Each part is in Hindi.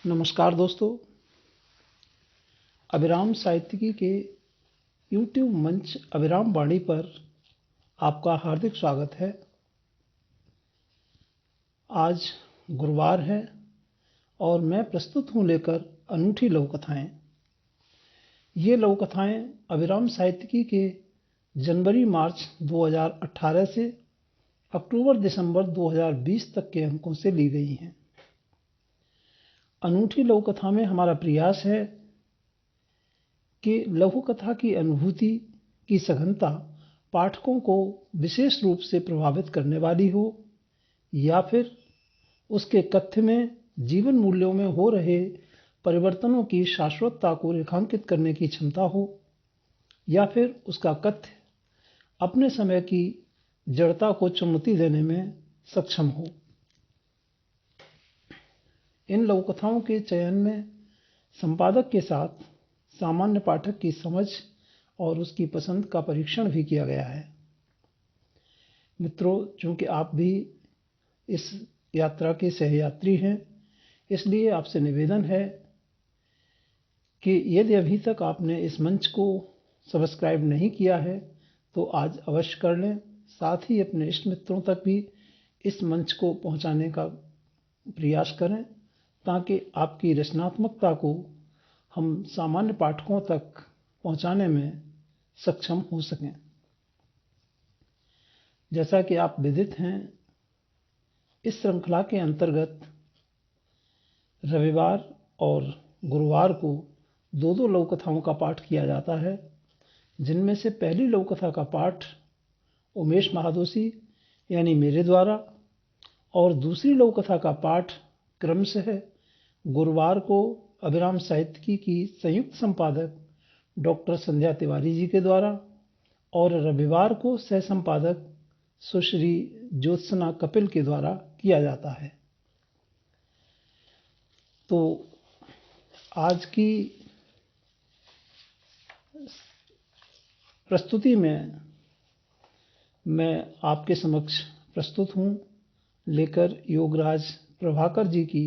नमस्कार दोस्तों, अभिराम साहित्यिकी के यूट्यूब मंच अभिराम वाणी पर आपका हार्दिक स्वागत है। आज गुरुवार है और मैं प्रस्तुत हूँ लेकर अनूठी लघु कथाएँ। ये लघु कथाएँ अभिराम साहित्यिकी के जनवरी मार्च 2018 से अक्टूबर दिसंबर 2020 तक के अंकों से ली गई हैं। अनूठी लघु कथा में हमारा प्रयास है कि लघु कथा की अनुभूति की सघनता पाठकों को विशेष रूप से प्रभावित करने वाली हो, या फिर उसके कथ्य में जीवन मूल्यों में हो रहे परिवर्तनों की शाश्वतता को रेखांकित करने की क्षमता हो, या फिर उसका कथ्य अपने समय की जड़ता को चुनौती देने में सक्षम हो। इन लघु कथाओं के चयन में संपादक के साथ सामान्य पाठक की समझ और उसकी पसंद का परीक्षण भी किया गया है। मित्रों, चूंकि आप भी इस यात्रा के सहयात्री हैं, इसलिए आपसे निवेदन है कि यदि अभी तक आपने इस मंच को सब्सक्राइब नहीं किया है तो आज अवश्य कर लें। साथ ही अपने इष्ट मित्रों तक भी इस मंच को पहुंचाने का प्रयास करें, ताकि आपकी रचनात्मकता को हम सामान्य पाठकों तक पहुंचाने में सक्षम हो सकें। जैसा कि आप विदित हैं, इस श्रृंखला के अंतर्गत रविवार और गुरुवार को दो लघु कथाओं का पाठ किया जाता है, जिनमें से पहली लघु कथा का पाठ उमेश महादोशी यानी मेरे द्वारा और दूसरी लघु कथा का पाठ क्रमशः गुरुवार को अभिराम साहित्यिकी की संयुक्त संपादक डॉक्टर संध्या तिवारी जी के द्वारा और रविवार को सह संपादक सुश्री ज्योत्सना कपिल के द्वारा किया जाता है। तो आज की प्रस्तुति में मैं आपके समक्ष प्रस्तुत हूँ लेकर योगराज प्रभाकर जी की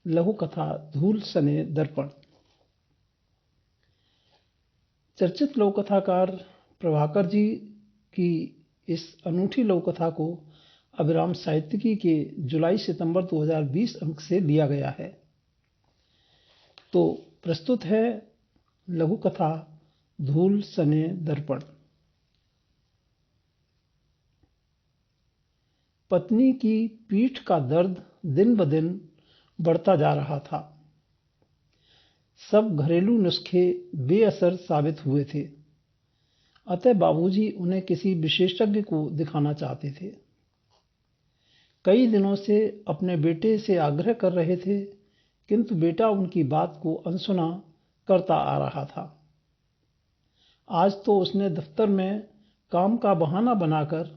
लघु कथा धूल सने दर्पण। चर्चित लघु कथाकार प्रभाकर जी की इस अनूठी लघु कथा को अभिराम साहित्यिकी के जुलाई सितंबर 2020 अंक से लिया गया है। तो प्रस्तुत है लघु कथा धूल सने दर्पण। पत्नी की पीठ का दर्द दिन ब दिन बढ़ता जा रहा था। सब घरेलू नुस्खे बेअसर साबित हुए थे, अतः बाबूजी उन्हें किसी विशेषज्ञ को दिखाना चाहते थे। कई दिनों से अपने बेटे से आग्रह कर रहे थे, किंतु बेटा उनकी बात को अनसुना करता आ रहा था। आज तो उसने दफ्तर में काम का बहाना बनाकर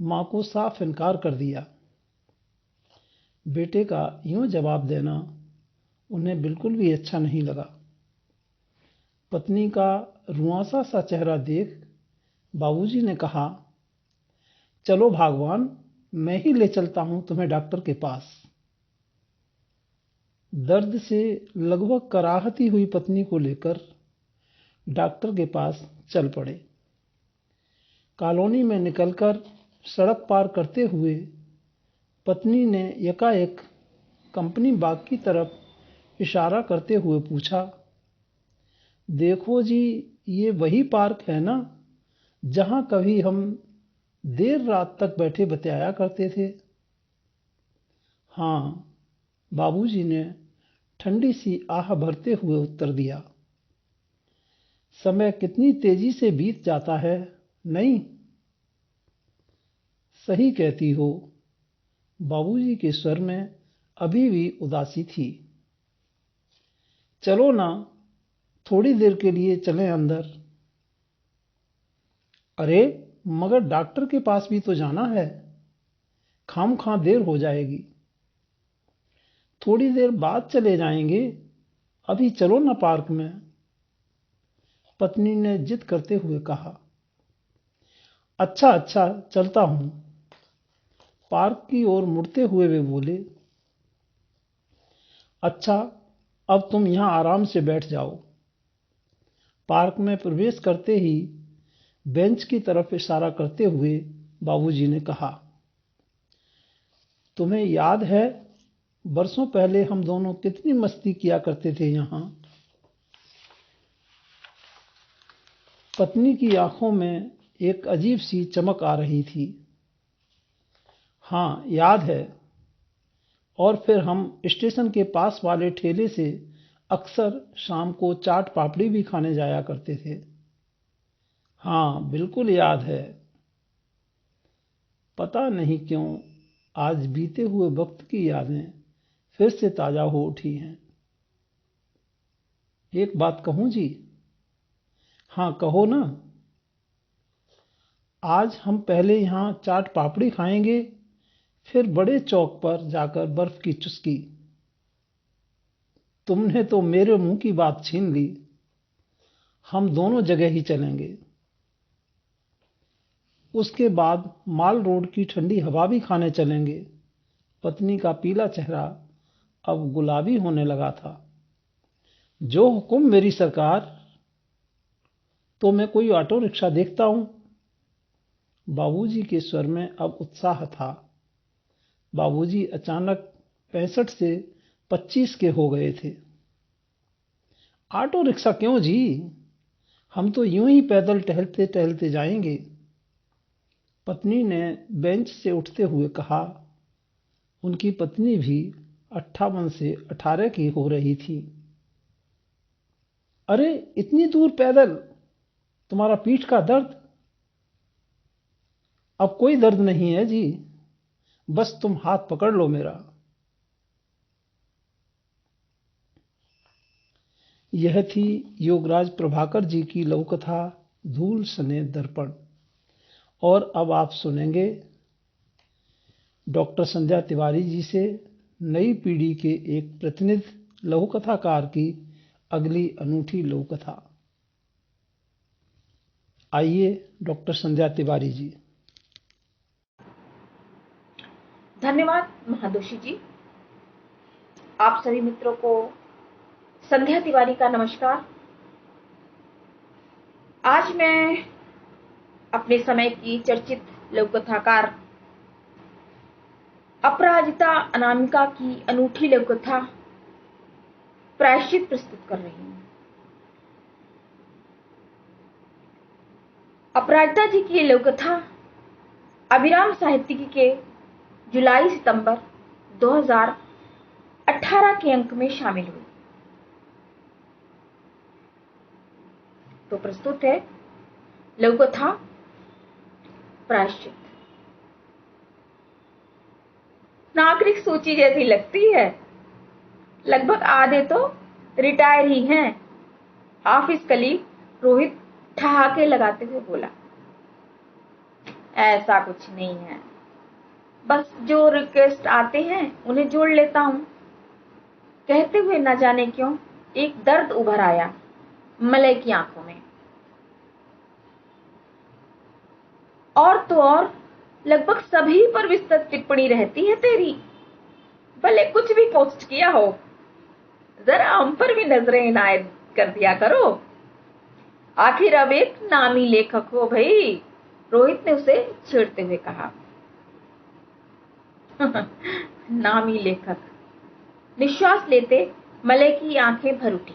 मां को साफ इनकार कर दिया। बेटे का यूं जवाब देना उन्हें बिल्कुल भी अच्छा नहीं लगा। पत्नी का रुआंसा सा चेहरा देख बाबूजी ने कहा, चलो भगवान, मैं ही ले चलता हूं तुम्हें डॉक्टर के पास। दर्द से लगभग कराहती हुई पत्नी को लेकर डॉक्टर के पास चल पड़े। कॉलोनी में निकलकर सड़क पार करते हुए पत्नी ने एकाएक कंपनी बाग की तरफ इशारा करते हुए पूछा, देखो जी, ये वही पार्क है ना जहां कभी हम देर रात तक बैठे बतियाया करते थे। हाँ, बाबूजी ने ठंडी सी आह भरते हुए उत्तर दिया। समय कितनी तेजी से बीत जाता है, नहीं? सही कहती हो। बाबूजी के स्वर में अभी भी उदासी थी। चलो ना, थोड़ी देर के लिए चलें अंदर। अरे मगर डॉक्टर के पास भी तो जाना है, खामखा देर हो जाएगी। थोड़ी देर बाद चले जाएंगे, अभी चलो ना पार्क में, पत्नी ने जिद करते हुए कहा। अच्छा अच्छा, चलता हूं, पार्क की ओर मुड़ते हुए वे बोले। अच्छा, अब तुम यहाँ आराम से बैठ जाओ। पार्क में प्रवेश करते ही बेंच की तरफ इशारा करते हुए बाबूजी ने कहा, तुम्हें याद है बरसों पहले हम दोनों कितनी मस्ती किया करते थे यहाँ। पत्नी की आंखों में एक अजीब सी चमक आ रही थी। हाँ, याद है। और फिर हम स्टेशन के पास वाले ठेले से अक्सर शाम को चाट पापड़ी भी खाने जाया करते थे। हाँ, बिल्कुल याद है। पता नहीं क्यों आज बीते हुए वक्त की यादें फिर से ताजा हो उठी हैं। एक बात कहूं जी? हाँ, कहो ना। आज हम पहले यहाँ चाट पापड़ी खाएंगे, फिर बड़े चौक पर जाकर बर्फ की चुस्की। तुमने तो मेरे मुंह की बात छीन ली। हम दोनों जगह ही चलेंगे। उसके बाद माल रोड की ठंडी हवा भी खाने चलेंगे। पत्नी का पीला चेहरा अब गुलाबी होने लगा था। जो हुक्म मेरी सरकार। तो मैं कोई ऑटो रिक्शा देखता हूं। बाबूजी के स्वर में अब उत्साह था। बाबूजी अचानक 65 से 25 के हो गए थे। ऑटो रिक्शा क्यों जी? हम तो यूं ही पैदल टहलते टहलते जाएंगे। पत्नी ने बेंच से उठते हुए कहा। उनकी पत्नी भी 58 से 18 की हो रही थी। अरे, इतनी दूर पैदल? तुम्हारा पीठ का दर्द? अब कोई दर्द नहीं है जी। बस तुम हाथ पकड़ लो मेरा। यह थी योगराज प्रभाकर जी की लघुकथा धूल सने दर्पण। और अब आप सुनेंगे डॉक्टर संध्या तिवारी जी से नई पीढ़ी के एक प्रतिनिधि लघुकथाकार की अगली अनूठी लघुकथा। आइए डॉक्टर संध्या तिवारी जी। धन्यवाद महादोशी जी। आप सभी मित्रों को संध्या तिवारी का नमस्कार। आज मैं अपने समय की चर्चित लघुकथाकार अपराजिता अनामिका की अनूठी लघुकथा प्रायश्चित प्रस्तुत कर रही हूं। अपराजिता जी की लघुकथा अभिराम साहित्यिकी के जुलाई-सितंबर 2018 के अंक में शामिल हुई। तो प्रस्तुत है लघुकथा प्रायश्चित। नागरिक सूची जैसी लगती है। लगभग आधे तो रिटायर ही हैं। ऑफिस कलीग रोहित ठहाके लगाते हुए बोला, ऐसा कुछ नहीं है, बस जो रिक्वेस्ट आते हैं उन्हें जोड़ लेता हूं। कहते हुए न जाने क्यों एक दर्द उभर आया मलय की आंखों में। और तो और लगभग सभी पर विस्तृत टिप्पणी रहती है तेरी। भले कुछ भी पोस्ट किया हो, जरा हम पर भी नजरें इनायत कर दिया करो। आखिर अब एक नामी लेखक हो भाई, रोहित ने उसे छेड़ते हुए कहा। नामी लेखक। निश्वास लेते मलय की आंखें भर उठी।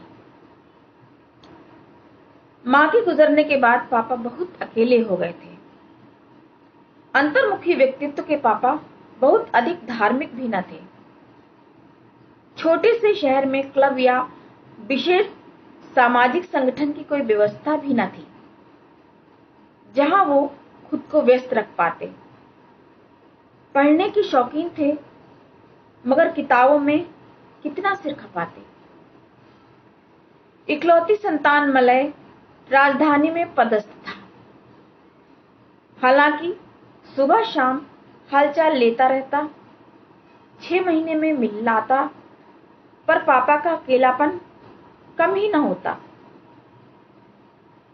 मां के गुजरने के बाद पापा बहुत अकेले हो गए थे। अंतर्मुखी व्यक्तित्व के पापा बहुत अधिक धार्मिक भी न थे। छोटे से शहर में क्लब या विशेष सामाजिक संगठन की कोई व्यवस्था भी न थी जहां वो खुद को व्यस्त रख पाते। पढ़ने के शौकीन थे, मगर किताबों में कितना सिर खपाते। इकलौती संतान मलय राजधानी में पदस्थ था। हालांकि सुबह शाम हालचाल लेता रहता, 6 महीने में मिल लाता, पर पापा का अकेलापन कम ही न होता।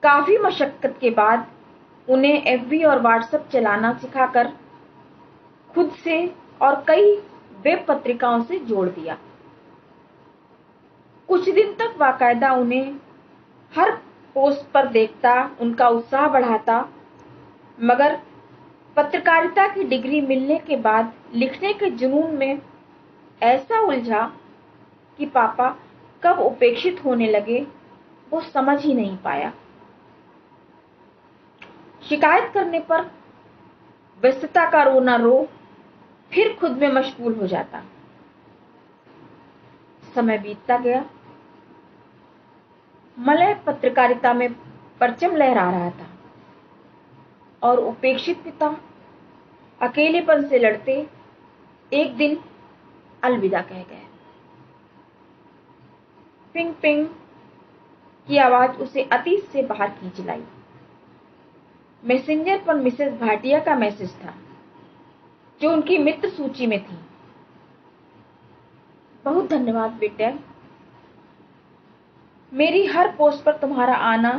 काफी मशक्कत के बाद उन्हें एफबी और व्हाट्सएप चलाना सिखाकर खुद से और कई वेब पत्रिकाओं से जोड़ दिया। कुछ दिन तक बाकायदा उन्हें हर पोस्ट पर देखता, उनका उत्साह बढ़ाता, मगर पत्रकारिता की डिग्री मिलने के बाद लिखने के जुनून में ऐसा उलझा कि पापा कब उपेक्षित होने लगे वो समझ ही नहीं पाया। शिकायत करने पर व्यस्तता का रोना रो फिर खुद में मशगूल हो जाता। समय बीतता गया। मलय पत्रकारिता में परचम लहरा रहा था और उपेक्षित पिता अकेलेपन से लड़ते एक दिन अलविदा कह गए। पिंग पिंग की आवाज उसे अतीत से बाहर खींच लाई। मैसेंजर पर मिसेस भाटिया का मैसेज था, जो उनकी मित्र सूची में थी। बहुत धन्यवाद बेटा, मेरी हर पोस्ट पर तुम्हारा आना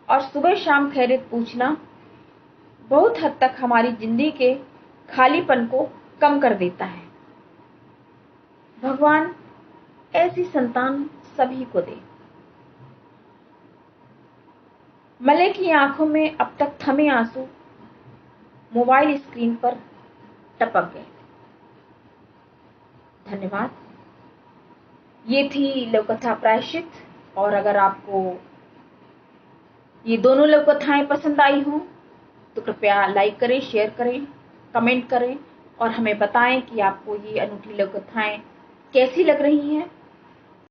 और सुबह शाम खैरियत पूछना बहुत हद तक हमारी जिंदगी के खालीपन को कम कर देता है। भगवान ऐसी संतान सभी को दे। मलय की आंखों में अब तक थमे आंसू मोबाइल स्क्रीन पर टपक गए। धन्यवाद। ये थी लघुकथा प्रायश्चित, और अगर आपको ये दोनों लघुकथाएं पसंद आई हों तो कृपया लाइक करें, शेयर करें, कमेंट करें और हमें बताएं कि आपको ये अनूठी लघुकथाएं कैसी लग रही हैं।